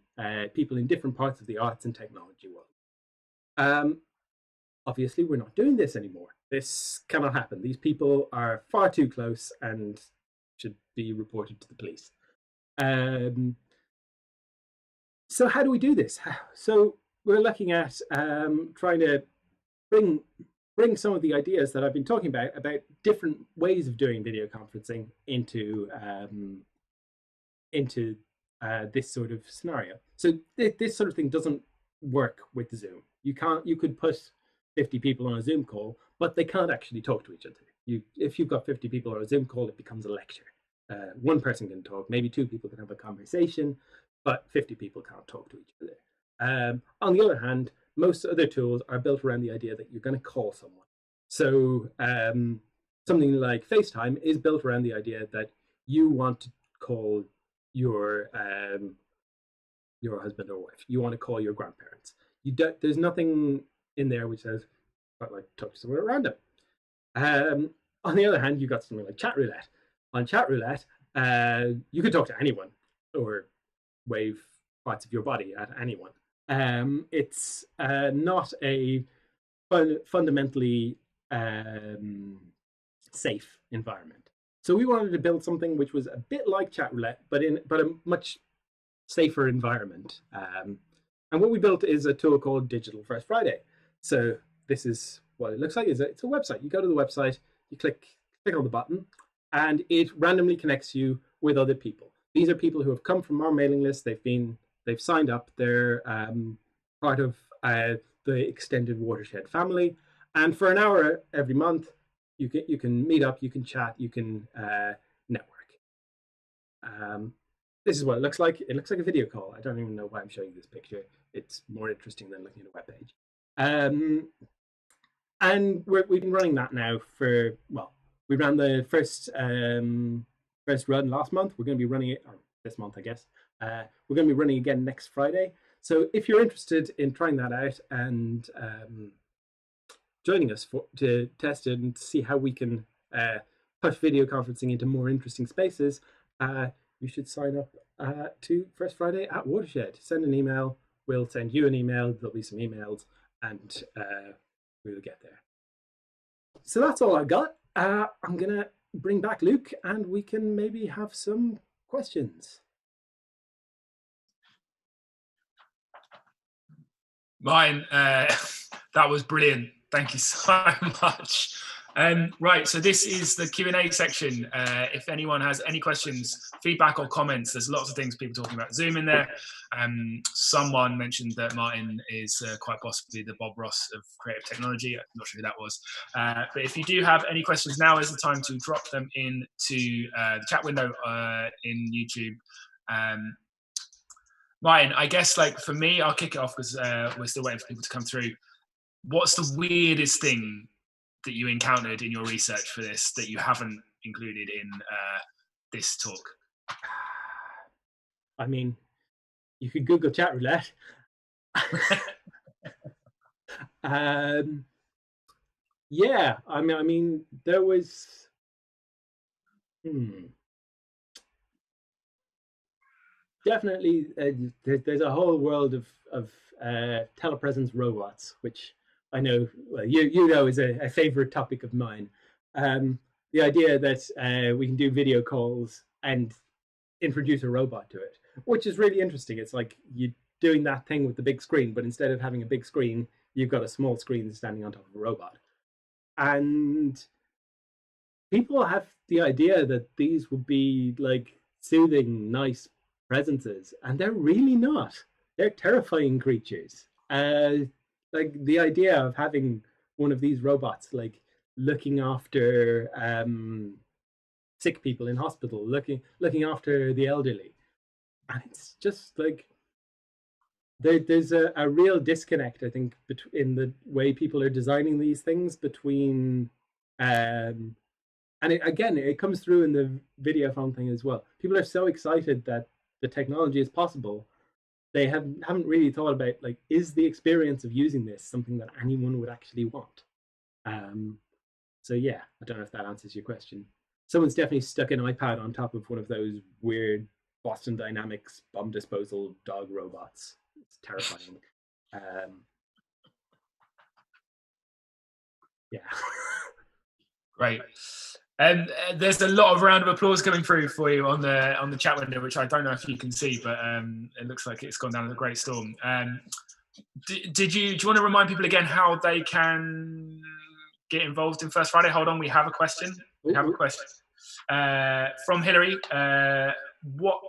people in different parts of the arts and technology world. Obviously, we're not doing this anymore. This cannot happen. These people are far too close and should be reported to the police. So how do we do this? So we're looking at trying to bring some of the ideas that I've been talking about different ways of doing video conferencing into this sort of scenario. So this sort of thing doesn't work with Zoom. You could put 50 people on a Zoom call, but they can't actually talk to each other. If you've got 50 people on a Zoom call, it becomes a lecture. One person can talk, maybe two people can have a conversation, but 50 people can't talk to each other. On the other hand, most other tools are built around the idea that you're going to call someone. So something like FaceTime is built around the idea that you want to call your husband or wife. You want to call your grandparents. There's nothing in there which says, I'd like to talk to someone random. On the other hand, you've got something like Chat Roulette. On Chat Roulette, you could talk to anyone or wave parts of your body at anyone. It's not a fundamentally safe environment. So we wanted to build something which was a bit like Chat Roulette, but a much safer environment. And what we built is a tool called Digital First Friday. So this is what it looks like. It's a website. You go to the website, you click on the button, and it randomly connects you with other people. These are people who have come from our mailing list. They've signed up. They're part of the extended Watershed family. And for an hour every month, you can meet up, you can chat, you can network. This is what it looks like. It looks like a video call. I don't even know why I'm showing you this picture. It's more interesting than looking at a web page. And we've been running that now for, well, we ran the first run last month. We're going to be running it, or this month, I guess. We're going to be running again next Friday. So if you're interested in trying that out and joining us to test it and see how we can push video conferencing into more interesting spaces, you should sign up to First Friday at Watershed. Send an email. We'll send you an email. There'll be some emails, and we'll get there. So that's all I've got. I'm going to bring back Luke, and we can maybe have some questions. Mine, that was brilliant. Thank you so much. Right, so this is the Q&A section. If anyone has any questions, feedback or comments, there's lots of things people talking about Zoom in there. Someone mentioned that Martin is quite possibly the Bob Ross of creative technology. I'm not sure who that was. But if you do have any questions, now is the time to drop them into the chat window in YouTube. Martin, I guess like for me, I'll kick it off because we're still waiting for people to come through. What's the weirdest thing that you encountered in your research for this that you haven't included in this talk? I mean, you could Google chat roulette. Yeah, I mean, there was. Definitely, there's a whole world of telepresence robots, which I know, well, you know, is a favorite topic of mine. The idea that we can do video calls and introduce a robot to it, which is really interesting. It's like you're doing that thing with the big screen, but instead of having a big screen, you've got a small screen standing on top of a robot. And people have the idea that these would be like soothing, nice presences, and they're really not. They're terrifying creatures. Like the idea of having one of these robots like looking after sick people in hospital, looking after the elderly, and it's just like there's a real disconnect, I think, in the way people are designing these things between and it comes through in the Videophone thing as well. People are so excited that the technology is possible, they haven't really thought about, like, is the experience of using this something that anyone would actually want? So yeah, I don't know if that answers your question. Someone's definitely stuck an iPad on top of one of those weird Boston Dynamics bomb disposal dog robots. It's terrifying. Yeah. Great. There's a lot of round of applause coming through for you on the chat window, which I don't know if you can see, but it looks like it's gone down a great storm. Do you want to remind people again how they can get involved in First Friday? Hold on, we have a question. From Hillary. What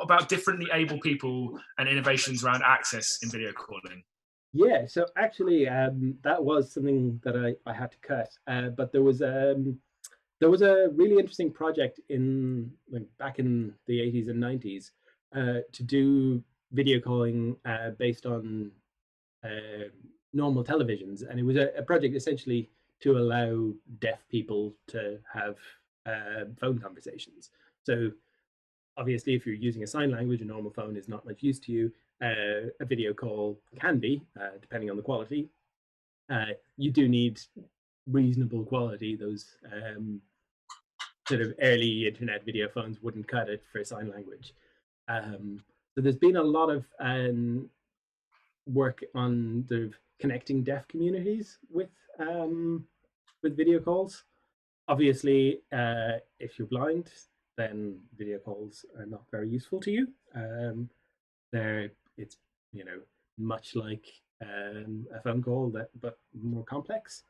about differently able people and innovations around access in video calling? Yeah, so actually, that was something that I had to cut. But there was a really interesting project back in the 80s and 90s to do video calling based on normal televisions, and it was a project essentially to allow deaf people to have phone conversations. So obviously, if you're using a sign language, a normal phone is not much use to you. A video call can be, depending on the quality. You do need reasonable quality. Those sort of early internet video phones wouldn't cut it for sign language. So there's been a lot of work on sort of connecting deaf communities with video calls. Obviously, if you're blind, then video calls are not very useful to you. It's much like a phone call, but more complex.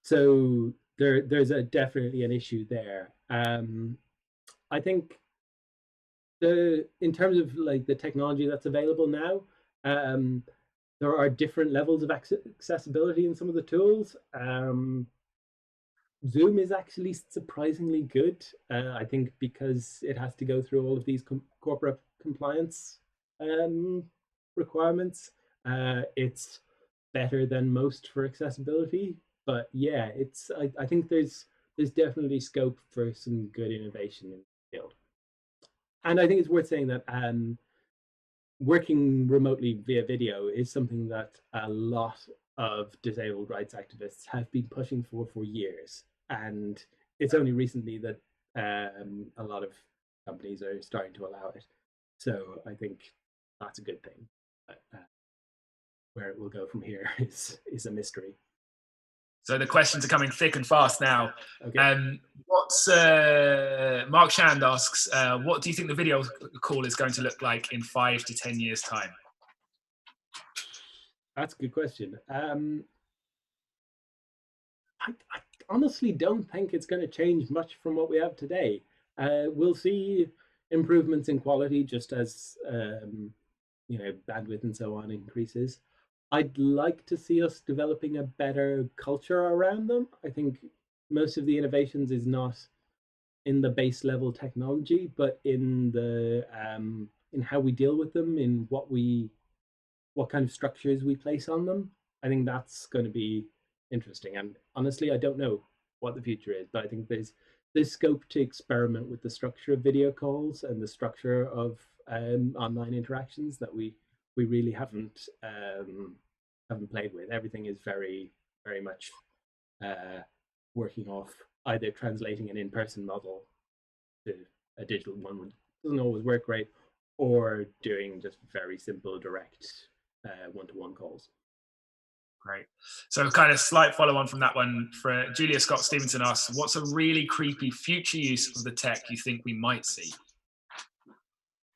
So there's definitely an issue there. I think in terms of like the technology that's available now, there are different levels of accessibility in some of the tools. Zoom is actually surprisingly good, I think, because it has to go through all of these corporate compliance requirements. It's better than most for accessibility, but yeah, I think there's definitely scope for some good innovation in the field. And I think it's worth saying that working remotely via video is something that a lot of disabled rights activists have been pushing for years. And it's only recently that a lot of companies are starting to allow it. So I think that's a good thing. Where it will go from here is a mystery. So the questions are coming thick and fast now. Okay. What's Mark Shand asks, what do you think the video call is going to look like in 5 to 10 years' time? That's a good question. I honestly don't think it's going to change much from what we have today. We'll see improvements in quality just as bandwidth and so on increases. I'd like to see us developing a better culture around them. I think most of the innovations is not in the base level technology, but in the in how we deal with them, in what kind of structures we place on them. I think that's going to be interesting. And honestly, I don't know what the future is, but I think there's scope to experiment with the structure of video calls and the structure of online interactions that we really haven't played with. Everything is very, very much working off either translating an in-person model to a digital one, which doesn't always work great, or doing just very simple, direct one-to-one calls. Great. So kind of slight follow on from that one, for Julia Scott Stevenson asks, what's a really creepy future use of the tech you think we might see?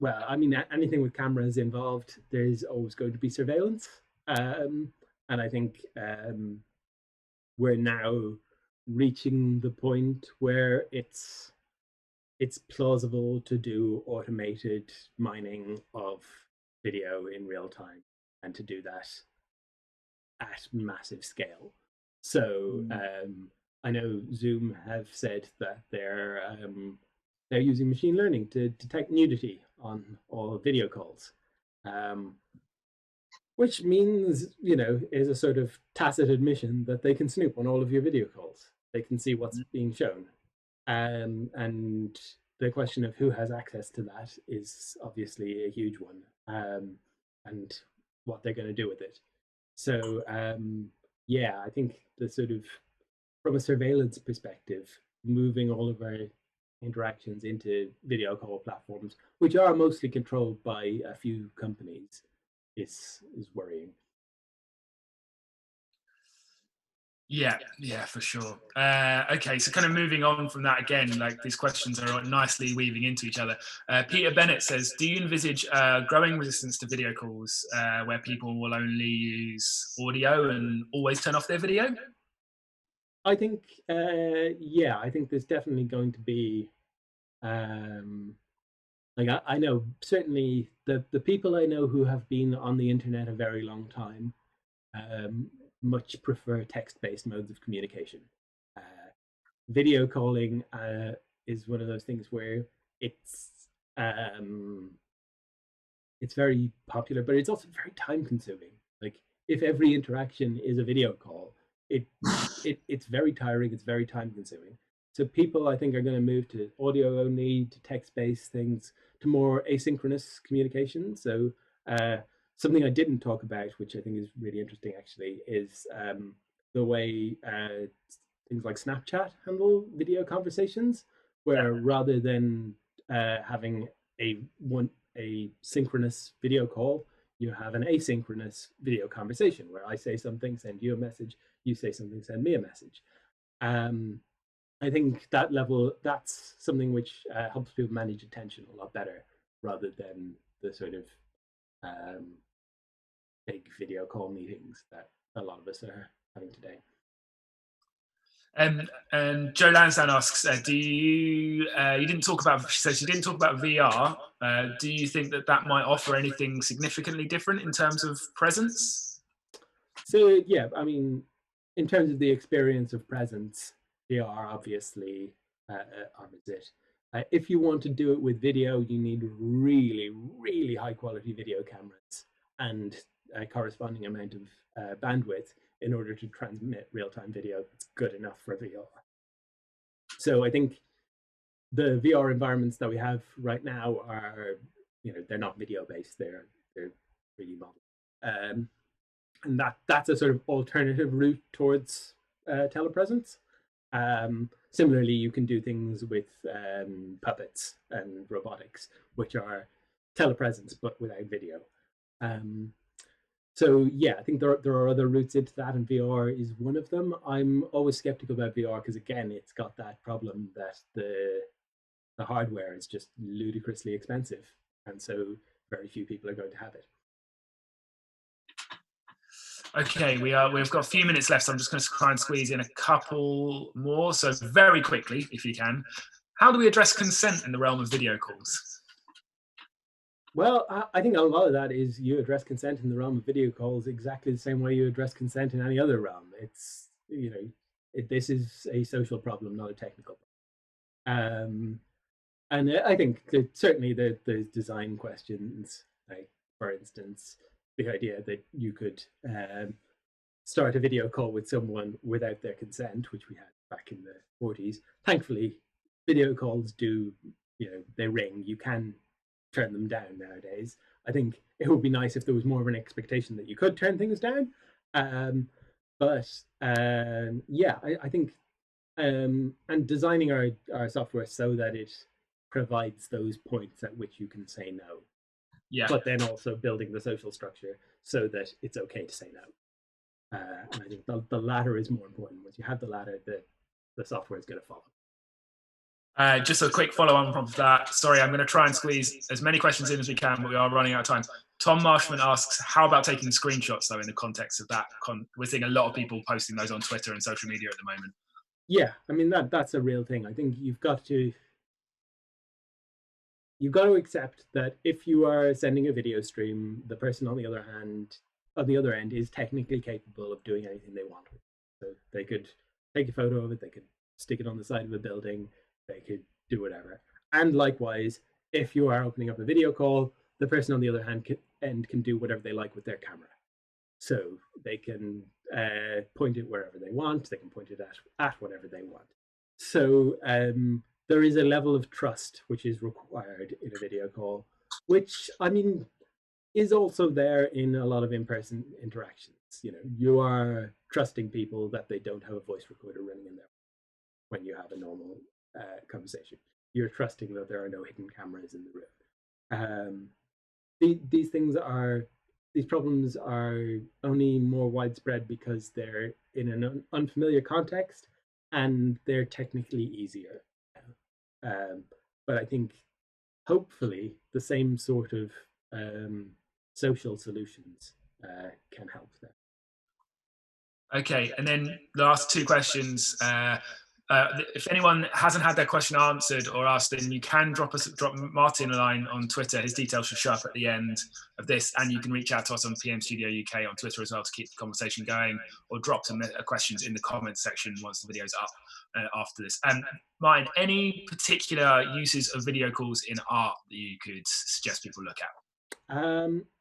Well, I mean, anything with cameras involved, there's always going to be surveillance. And I think we're now reaching the point where it's plausible to do automated mining of video in real time and to do that at massive scale. So I know Zoom have said that they're using machine learning to detect nudity on all video calls, which means, is a sort of tacit admission that they can snoop on all of your video calls. They can see what's being shown. And the question of who has access to that is obviously a huge one, and what they're going to do with it. So, yeah, I think the sort of, from a surveillance perspective, moving all of our interactions into video call platforms, which are mostly controlled by a few companies, is worrying. Yeah, for sure. Okay, so kind of moving on from that again, like these questions are nicely weaving into each other. Peter Bennett says, do you envisage growing resistance to video calls where people will only use audio and always turn off their video? I think, yeah, I think there's definitely going to be, like I know certainly the people I know who have been on the internet a very long time much prefer text-based modes of communication. Video calling is one of those things where it's very popular, but it's also very time-consuming. Like, if every interaction is a video call, it's very tiring. It's very time-consuming. So people, I think, are going to move to audio only, to text-based things, to more asynchronous communication. So something I didn't talk about, which I think is really interesting, actually, is the way things like Snapchat handle video conversations, where rather than having a synchronous video call, you have an asynchronous video conversation where I say something, send you a message, you say something, send me a message. I think that's something which helps people manage attention a lot better, rather than the sort of big video call meetings that a lot of us are having today. And Joe Lansdowne asks, do you didn't talk about, she says you didn't talk about VR. Do you think that might offer anything significantly different in terms of presence? So, yeah, I mean, in terms of the experience of presence, VR obviously offers it. If you want to do it with video, you need really, really high quality video cameras and a corresponding amount of bandwidth in order to transmit real-time video that's good enough for VR. So I think the VR environments that we have right now are, they're not video based. They're their 3D model. And that's a sort of alternative route towards telepresence. Similarly, you can do things with puppets and robotics, which are telepresence but without video. So yeah, I think there are other routes into that, and VR is one of them. I'm always skeptical about VR because, again, it's got that problem that the hardware is just ludicrously expensive, and so very few people are going to have it. Okay, we've got a few minutes left, so I'm just going to try and squeeze in a couple more. So very quickly, if you can, how do we address consent in the realm of video calls? Well, I think a lot of that is you address consent in the realm of video calls exactly the same way you address consent in any other realm. It's, this is a social problem, not a technical problem. And I think that certainly there's design questions, like, for instance, the idea that you could start a video call with someone without their consent, which we had back in the 40s. Thankfully, video calls do, they ring. You can turn them down nowadays. I think it would be nice if there was more of an expectation that you could turn things down. But I think, and designing our software so that it provides those points at which you can say no. Yeah. But then also building the social structure so that it's okay to say no. And I think the latter is more important. Once you have the latter, the software is going to follow. Just a quick follow-on from that. Sorry, I'm going to try and squeeze as many questions in as we can, but we are running out of time. Tom Marshman asks, how about taking screenshots, though, in the context of that? We're seeing a lot of people posting those on Twitter and social media at the moment. Yeah, I mean, that's a real thing. I think you've got to accept that if you are sending a video stream, the person on the other end is technically capable of doing anything they want with it. So they could take a photo of it, they could stick it on the side of a building, they could do whatever. And likewise, if you are opening up a video call, the person on the other end can do whatever they like with their camera. So they can point it wherever they want, they can point it at whatever they want. So there is a level of trust which is required in a video call, which, I mean, is also there in a lot of in-person interactions. You are trusting people that they don't have a voice recorder running in there when you have a normal conversation. You're trusting that there are no hidden cameras in the room. These problems are only more widespread because they're in an unfamiliar context and they're technically easier. But I think hopefully the same sort of social solutions can help there. Okay, and then the last two questions. If anyone hasn't had their question answered or asked, then you can drop Martin a line on Twitter. His details should show up at the end of this, and you can reach out to us on PM Studio UK on Twitter as well to keep the conversation going, or drop some questions in the comments section once the video's up after this. Martin, any particular uses of video calls in art that you could suggest people look at?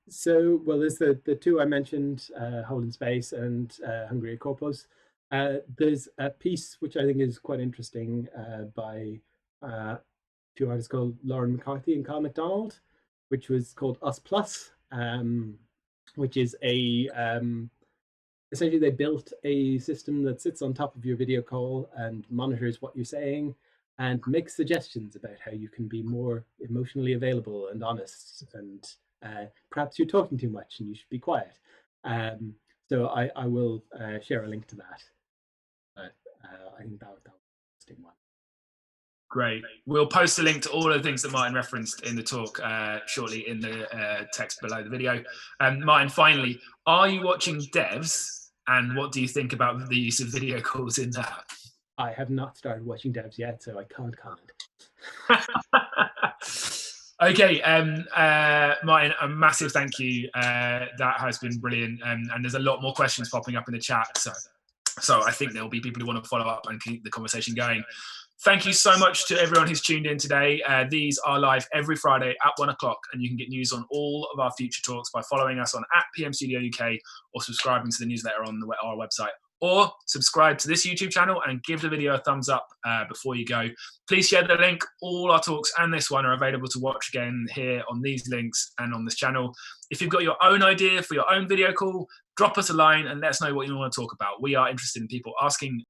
So, well, there's the two I mentioned, Hole in Space and Hungry Corpus. There's a piece which I think is quite interesting by two artists called Lauren McCarthy and Kyle McDonald, which was called Us Plus, which is essentially they built a system that sits on top of your video call and monitors what you're saying and makes suggestions about how you can be more emotionally available and honest, and perhaps you're talking too much and you should be quiet. So I will share a link to that. I think that was an interesting one. Great. We'll post a link to all of the things that Martin referenced in the talk shortly in the text below the video. Martin, finally, are you watching Devs, and what do you think about the use of video calls in that? I have not started watching Devs yet, so I can't comment. Okay, Martin, a massive thank you. That has been brilliant, and there's a lot more questions popping up in the chat, so I think there'll be people who want to follow up and keep the conversation going. Thank you so much to everyone who's tuned in today. These are live every Friday at 1 o'clock, and you can get news on all of our future talks by following us on @PM Studio UK or subscribing to the newsletter on our website or subscribe to this YouTube channel and give the video a thumbs up before you go. Please share the link. All our talks and this one are available to watch again here on these links and on this channel. If you've got your own idea for your own video call, drop us a line and let us know what you want to talk about. We are interested in people asking